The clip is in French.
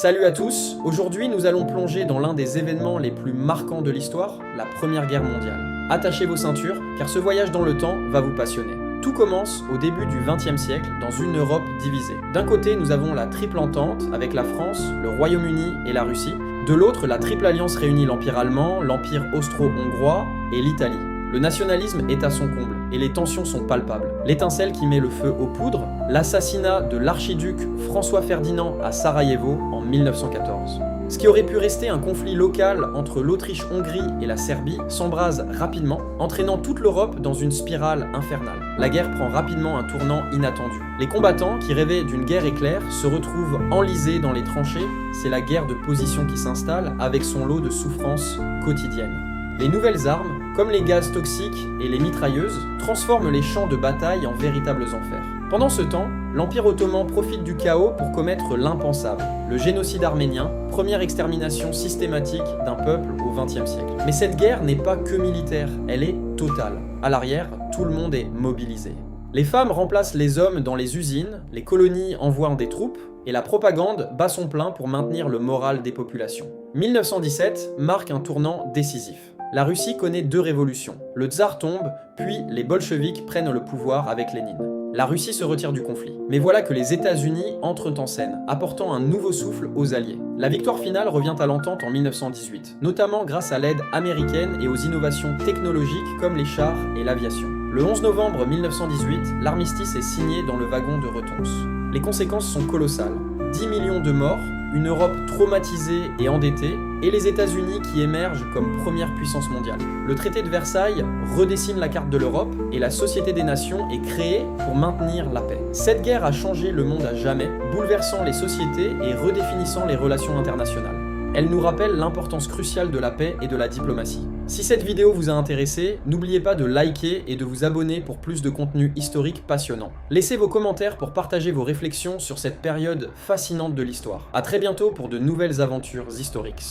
Salut à tous, aujourd'hui nous allons plonger dans l'un des événements les plus marquants de l'histoire, la Première Guerre mondiale. Attachez vos ceintures, car ce voyage dans le temps va vous passionner. Tout commence au début du XXe siècle dans une Europe divisée. D'un côté, nous avons la Triple Entente avec la France, le Royaume-Uni et la Russie. De l'autre, la Triple Alliance réunit l'Empire allemand, l'Empire austro-hongrois et l'Italie. Le nationalisme est à son comble et les tensions sont palpables. L'étincelle qui met le feu aux poudres, l'assassinat de l'archiduc François Ferdinand à Sarajevo en 1914. Ce qui aurait pu rester un conflit local entre l'Autriche-Hongrie et la Serbie s'embrase rapidement, entraînant toute l'Europe dans une spirale infernale. La guerre prend rapidement un tournant inattendu. Les combattants, qui rêvaient d'une guerre éclair, se retrouvent enlisés dans les tranchées. C'est la guerre de position qui s'installe, avec son lot de souffrances quotidiennes. Les nouvelles armes, comme les gaz toxiques et les mitrailleuses, transforment les champs de bataille en véritables enfers. Pendant ce temps, l'Empire ottoman profite du chaos pour commettre l'impensable, le génocide arménien, première extermination systématique d'un peuple au XXe siècle. Mais cette guerre n'est pas que militaire, elle est totale. À l'arrière, tout le monde est mobilisé. Les femmes remplacent les hommes dans les usines, les colonies envoient des troupes, et la propagande bat son plein pour maintenir le moral des populations. 1917 marque un tournant décisif. La Russie connaît deux révolutions. Le tsar tombe, puis les bolcheviks prennent le pouvoir avec Lénine. La Russie se retire du conflit. Mais voilà que les États-Unis entrent en scène, apportant un nouveau souffle aux Alliés. La victoire finale revient à l'entente en 1918, notamment grâce à l'aide américaine et aux innovations technologiques comme les chars et l'aviation. Le 11 novembre 1918, l'armistice est signé dans le wagon de Retonce. Les conséquences sont colossales. 10 millions de morts, une Europe traumatisée et endettée, et les États-Unis qui émergent comme première puissance mondiale. Le traité de Versailles redessine la carte de l'Europe et la Société des Nations est créée pour maintenir la paix. Cette guerre a changé le monde à jamais, bouleversant les sociétés et redéfinissant les relations internationales. Elle nous rappelle l'importance cruciale de la paix et de la diplomatie. Si cette vidéo vous a intéressé, n'oubliez pas de liker et de vous abonner pour plus de contenu historique passionnant. Laissez vos commentaires pour partager vos réflexions sur cette période fascinante de l'histoire. A très bientôt pour de nouvelles aventures historiques.